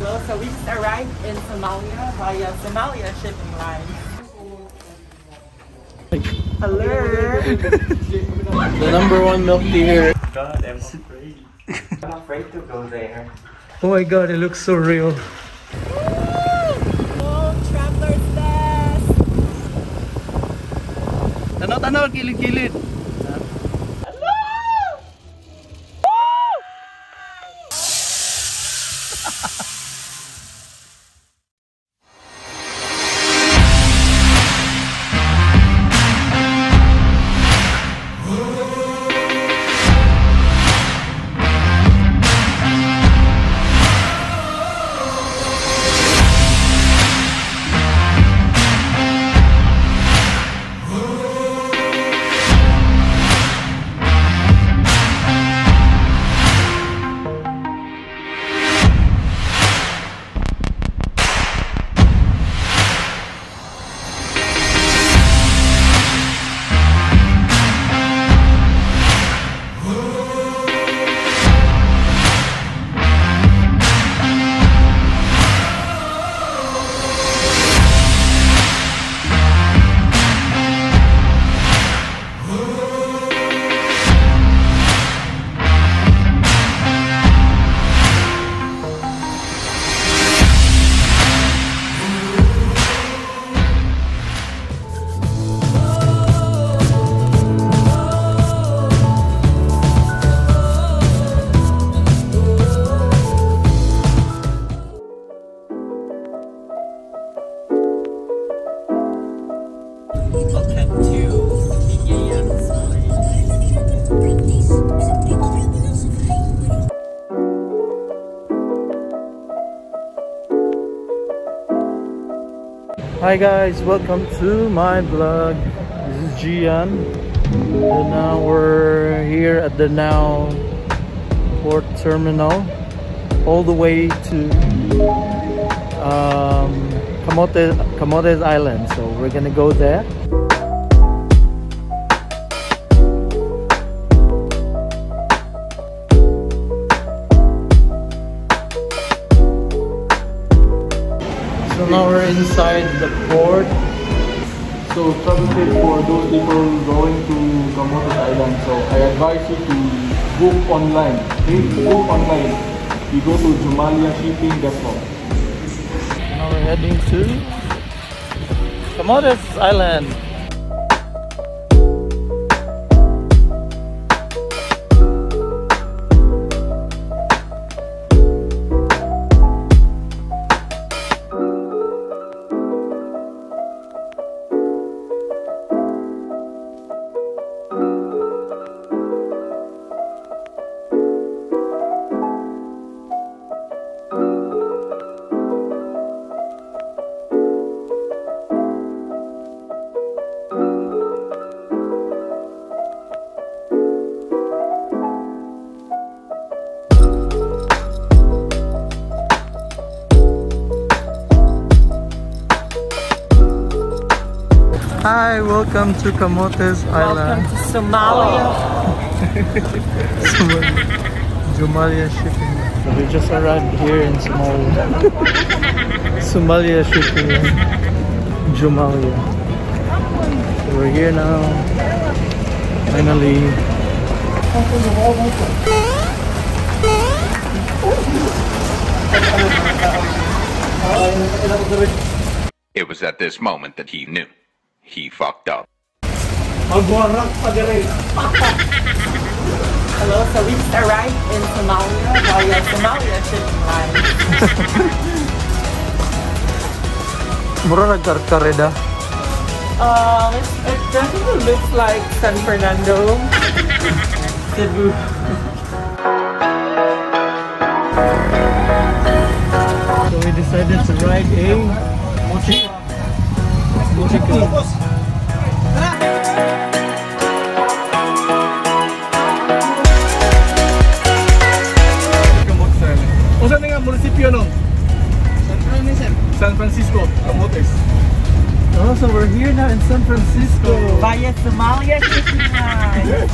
Hello, so we just arrived in Somalia via Somalia shipping line. Hello! The #1 milk tea here. God, I'm afraid. I'm afraid to go there. Oh my god, it looks so real. Oh, traveler's best! Tanaw-tanaw, kilid-kilid. Welcome to Hi guys, welcome to my vlog. This is Gian. And now we're here at the Danao Port terminal, all the way to Camotes Island. So we're gonna go there. So now we're inside the port. So travel tip for those people going to Camotes Island. So I advise you to book online. Okay? Book online. You go to GiaCarSi. Now we're heading to Camotes Island. Hi, welcome to Camotes Island. Welcome to Somalia. Somalia shipping. So we just arrived here in Somalia. Somalia shipping. Somalia. So we're here now. Finally. It was at this moment that he knew. He fucked up. Hello, so we just arrived in Somalia via Somalia shipping line. Mura nagkarkareda. It definitely looks like San Fernando, Cebu. So we decided to ride a motorcycle. Saan nga munisipyo no? San Francisco, Camotes. Oh, so we're here now in San Francisco. Via Somalia shipping line.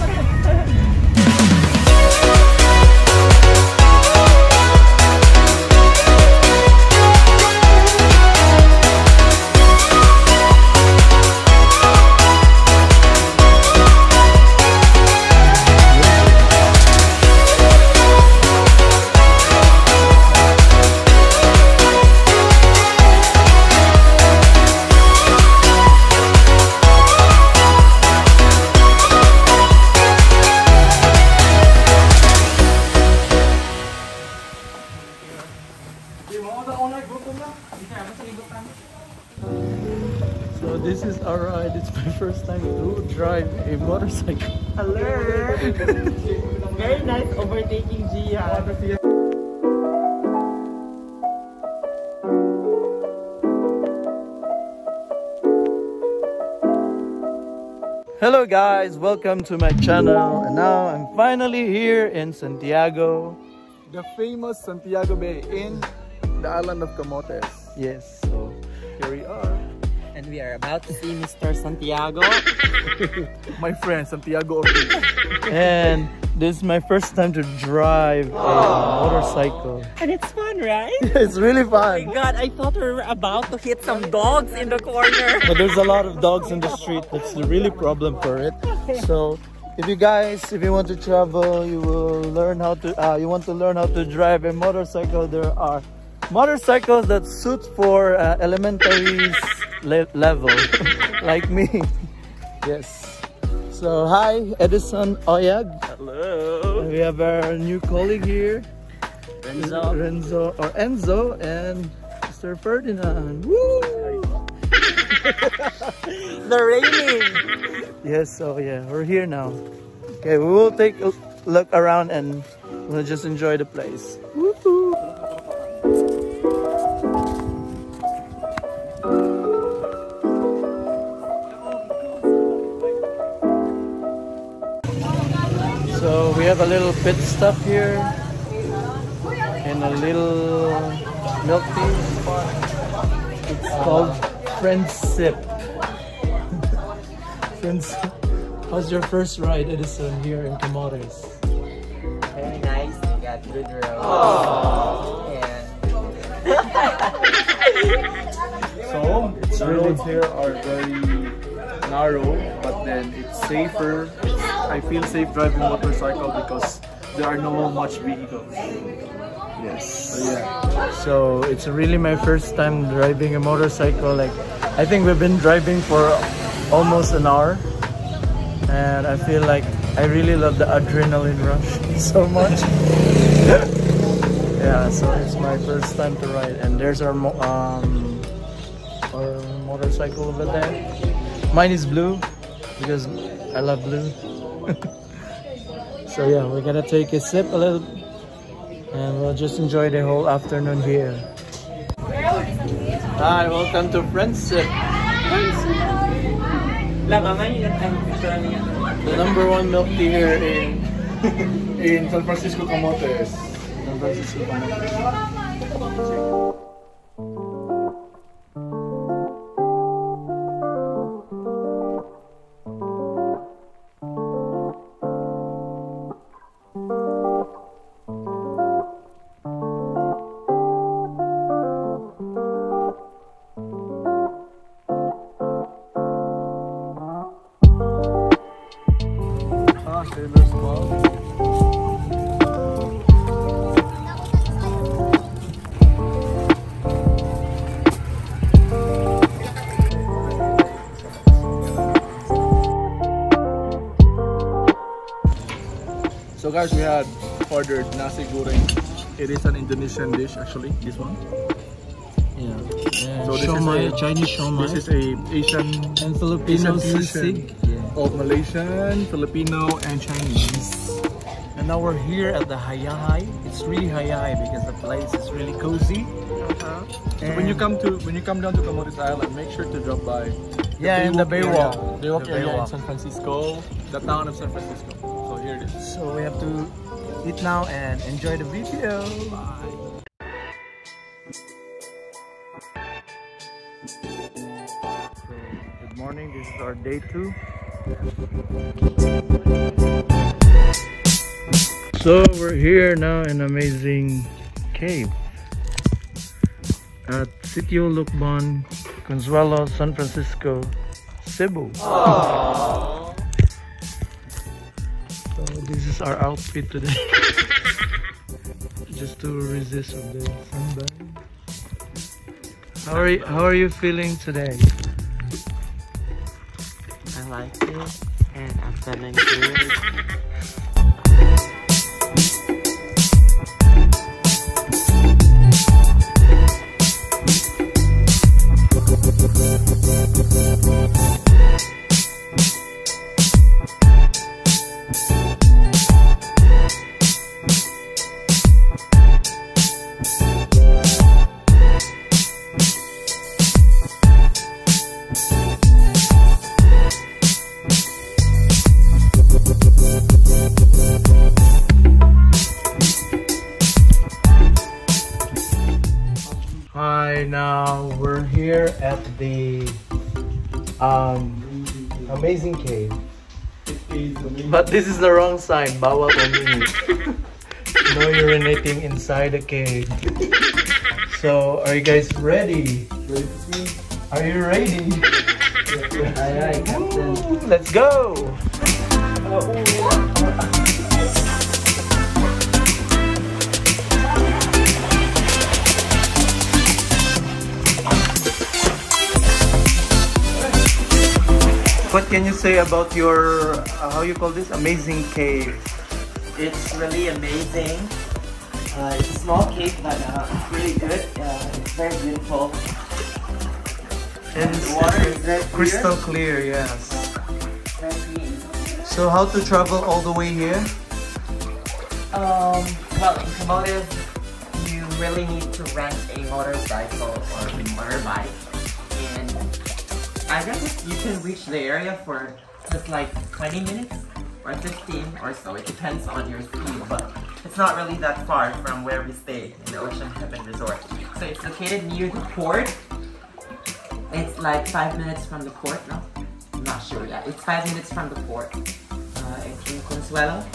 this is our ride. It's my first time to drive a motorcycle. Hello. Very nice overtaking, Gia. Hello guys, welcome to my channel. And now I'm finally here in Santiago. The famous Santiago Bay in the island of Camotes. Yes, so here we are. And we are about to see Mr. Santiago. My friend Santiago. And this is my first time to drive a motorcycle. And it's fun, right? It's really Oh my fun. god, I thought we were about to hit some dogs in the corner. But there's a lot of dogs in the street. That's the really problem for it. So if you want to travel, you want to learn how to drive a motorcycle, there are motorcycles that suit for elementary level like me. Yes. So hi, Edison Oyag. Hello. We have our new colleague here, Enzo, and Mr. Ferdinand. Woo! The raining. Yes, so yeah, we're here now. Okay, we will take a look around and we'll just enjoy the place. Woo-hoo. So we have a little pit stop here in a little milk tea spot. It's called Friendship. Friends, how's your first ride, Edison, here in Camotes? Very nice. We got good roads. So the roads here are very narrow, but then it's safer. I feel safe driving motorcycle because there are no much vehicles. Yes. So yeah. So it's really my first time driving a motorcycle. Like, I think we've been driving for almost an hour, and I feel like I really love the adrenaline rush so much. Yeah, so it's my first time to ride, and there's our motorcycle over there. Mine is blue because I love blue. So yeah, we're gonna take a sip a little, and we'll just enjoy the whole afternoon here. Hi, welcome to Friendship. The number one milk tea here In San Francisco, Camotes. San Francisco. So guys, we had ordered nasi goreng. It is an Indonesian dish actually, this one. Yeah. So this Siomai, is Chinese siomai. This is a Asian And Filipino fusion sisig. of Malaysian, Filipino, and Chinese. And now we're here at the Hayahai. It's really Hayahai because the place is really cozy. So when you come down to Camotes Island, make sure to drop by In the Baywalk. Baywalk The area in Baywalk. San Francisco, the town of San Francisco. So here it is. So we have to eat now and enjoy the video. So, good morning, this is our day 2. So we're here now in amazing cave at Sitio Lucban, Consuelo, San Francisco, Cebu. So this is our outfit today. Just to resist of the sunburn. How are you feeling today? I like it, and I'm feeling good. Okay, now we're here at the amazing cave. But this is the wrong sign. Bawal umingi. No urinating inside the cave. So, are you guys ready? Are you ready? Aye, Captain. Let's go! What can you say about your, how you call this, amazing cave? It's really amazing. It's a small cave, but it's really good. It's very beautiful. And The water is very clear. crystal clear, yes. Very clean. So how to travel all the way here? Well, in Camotes, you really need to rent a motorcycle or a motorbike. And I guess you can reach the area for just like 20 minutes or 15 or so. It depends on your speed, but it's not really that far from where we stay in the Ocean Heaven Resort. So it's located near the port. It's like 5 minutes from the port, no? I'm not sure yet. It's 5 minutes from the port. It's in Consuelo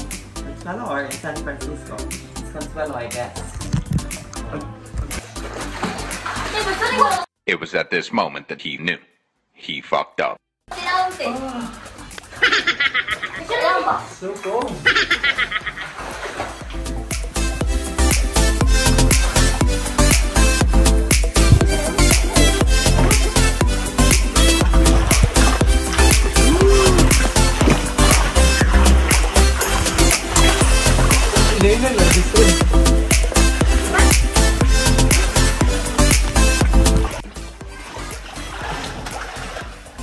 or in San Francisco. It's Consuelo, I guess. It was at this moment that he knew. He fucked up. So cool.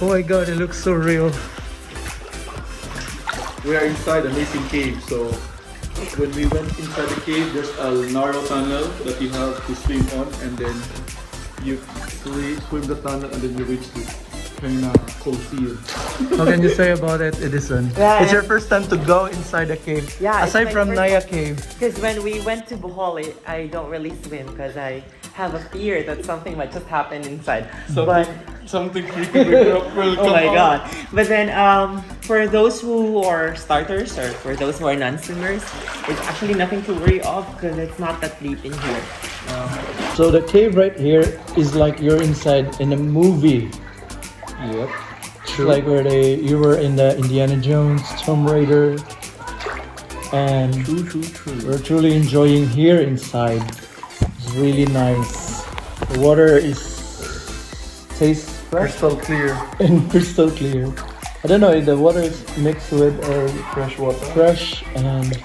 Oh my god, it looks so real. We are inside Amazing Cave, so when we went inside the cave, there's a narrow tunnel that you have to swim on, and then you swim the tunnel and then you reach the kind of cold field. How can you say about it, Edison? Yeah, it's your first time to go inside a cave. Yeah, aside from Naya Cave. Because when we went to Bohol, I don't really swim because I have a fear that something might just happen inside. Something creepy will come Oh my out. god. But then for those who are starters or for those who are non-swimmers, it's actually nothing to worry of because it's not that deep in here. So the cave right here is like you're inside in a movie. Yep. True. Like where you were in the Indiana Jones, Tomb Raider, and True. we're truly enjoying here inside. It's really nice. The water tastes fresh Crystal clear. and crystal clear. I don't know if the water is mixed with Fresh water. fresh and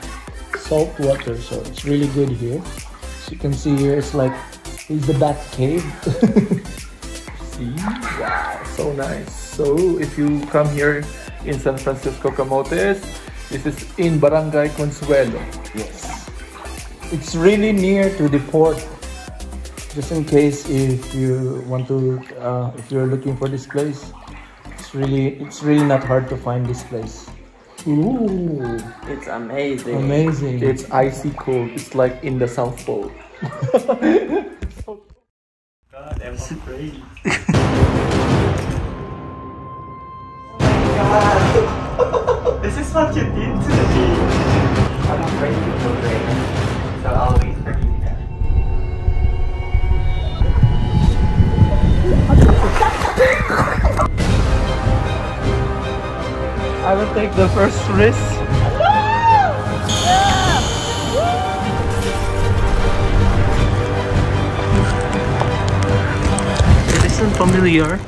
salt water, so it's really good here. As you can see here, it's the back cave. See? Wow, so nice. So if you come here in San Francisco, Camotes, this is in Barangay Consuelo. Yes. It's really near to the port. Just in case if you want to, if you're looking for this place, it's really not hard to find this place. Ooh, It's amazing. Amazing. it's icy cold. It's like in the South Pole. God, I'm afraid. This is what you did to me. I'm afraid to go there, so I'll wait for you there. I will take the first risk. It isn't familiar.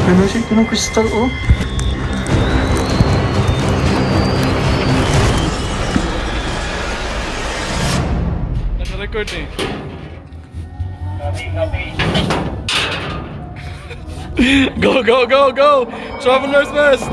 Ano siya? Ito ng crystal, oh. Naka-record eh. Go! Traveler's Best!